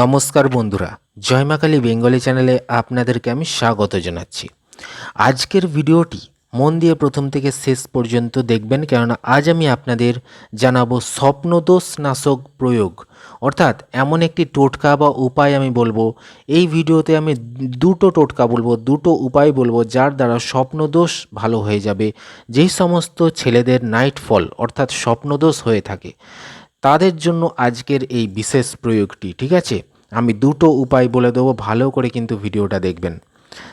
নমস্কার বন্ধুরা, জয় মা কালী বেঙ্গলি চ্যানেলে আপনাদেরকে আমি স্বাগত জানাচ্ছি। আজকের ভিডিওটি মন দিয়ে প্রথম থেকে শেষ পর্যন্ত দেখবেন, কেননা আজ আমি আপনাদের জানাবো স্বপ্নদোষ নাশক প্রয়োগ, অর্থাৎ এমন একটি টোটকা বা উপায় আমি বলবো। এই ভিডিওতে আমি দুটো টোটকা বলবো, দুটো উপায় বলবো, যার দ্বারা স্বপ্নদোষ ভালো হয়ে যাবে। যেই সমস্ত ছেলেদের নাইট ফল অর্থাৎ স্বপ্নদোষ হয়ে থাকে তাদের জন্য আজকের এই বিশেষ প্রয়োগটি। ঠিক আছে, আমি দুটো উপায় বলে দেবো, ভালো করে কিন্তু ভিডিওটা দেখবেন।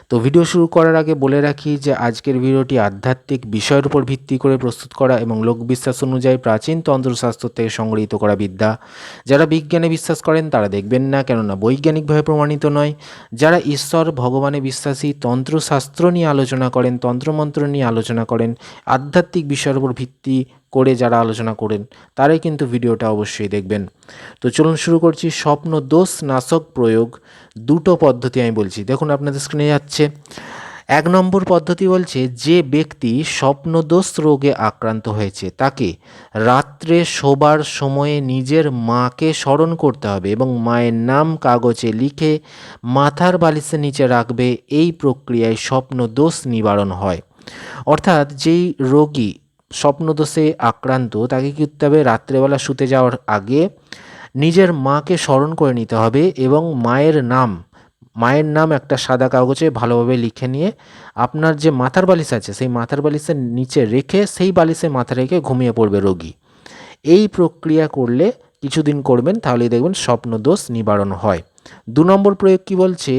তো ভিডিও শুরু করার আগে বলে রাখি যে আজকের ভিডিওটি আধ্যাত্মিক বিষয়ের উপর ভিত্তি করে প্রস্তুত করা এবং লোকবিশ্বাস অনুযায়ী প্রাচীন তন্ত্রশাস্ত্র থেকে সংগৃহীত করা বিদ্যা। যারা বিজ্ঞানে বিশ্বাস করেন তারা দেখবেন না, কেননা বৈজ্ঞানিকভাবে প্রমাণিত নয়। যারা ঈশ্বর ভগবানে বিশ্বাসী, তন্ত্রশাস্ত্র নিয়ে আলোচনা করেন, তন্ত্রমন্ত্র নিয়ে আলোচনা করেন, আধ্যাত্মিক বিষয়ের উপর ভিত্তি করে যারা আলোচনা করেন তারাই কিন্তু ভিডিওটা অবশ্যই দেখবেন। তো চলুন শুরু করছি। স্বপ্ন দোষ নাশক প্রয়োগ দুটো পদ্ধতি আমি বলছি, দেখুন আপনাদের স্ক্রিনে যাচ্ছে। 1 নম্বর পদ্ধতি বলছে, যে ব্যক্তি স্বপ্নদোষ রোগে আক্রান্ত হয়েছে তাকে রাত্রে শোবার সময়ে নিজের মাকে স্মরণ করতে হবে এবং মায়ের নাম কাগজে লিখে মাথার বালিশের নিচে রাখবে। এই প্রক্রিয়ায় স্বপ্নদোষ নিবারণ হয়। অর্থাৎ যেই রোগী স্বপ্নদোষে আক্রান্ত তাকে কী করতে হবে, রাত্রেবেলা শুতে যাওয়ার আগে নিজের মাকে স্মরণ করে নিতে হবে এবং মায়ের নাম একটা সাদা কাগজে ভালোভাবে লিখে নিয়ে আপনার যে মাথার বালিশ আছে সেই মাথার বালিশের নিচে রেখে সেই বালিশে মাথা রেখে ঘুমিয়ে পড়বে রোগী। এই প্রক্রিয়া করলে কিছুদিন করবেন, তাহলেই দেখবেন স্বপ্নদোষ নিবারণ হয়। 2 নম্বর প্রয়োগ কি বলছে,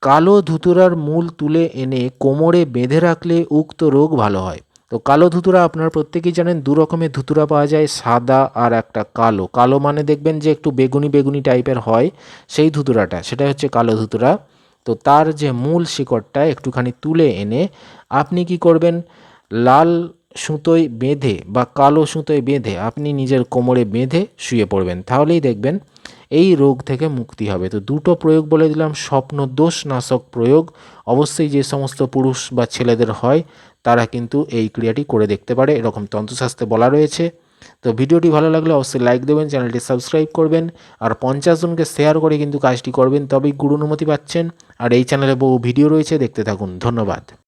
কালো ধুতুরার মূল তুলে এনে কোমরে বেঁধে রাখলে উক্ত রোগ ভালো হয়। তো কালো ধুতুরা আপনারা প্রত্যেকেই জানেন, 2 রকমের ধুতুরা পাওয়া যায়, সাদা আর একটা কালো। কালো মানে দেখবেন যে একটু বেগুনি বেগুনি টাইপের হয়, সেই ধুতুরাটা সেটা হচ্ছে কালো ধুতুরা। তো তার যে মূল শিকড়টা একটুখানি তুলে এনে আপনি কি করবেন, লাল সুতোয় বেঁধে বা কালো সুতোয় বেঁধে আপনি নিজের কোমরে বেঁধে শুয়ে পড়বেন, তাহলেই দেখবেন এই রোগ থেকে মুক্তি হবে। তো দুটো প্রয়োগ বলে দিলাম, স্বপ্ন দোষ নাশক প্রয়োগ। অবশ্যই যে সমস্ত পুরুষ বা ছেলেদের হয় তারা কিন্তু এই ক্রিয়াটি করে দেখতে পারে, এরকম তন্ত্রশাস্ত্রে বলা রয়েছে। তো ভিডিওটি ভালো লাগলে অবশ্যই লাইক দেবেন, চ্যানেলটি সাবস্ক্রাইব করবেন আর 50 জনকে শেয়ার করে কিন্তু কাজটি করবেন, তবেই গুরু অনুমতি পাচ্ছেন। আর এই চ্যানেলে বহু ভিডিও রয়েছে, দেখতে থাকুন। ধন্যবাদ।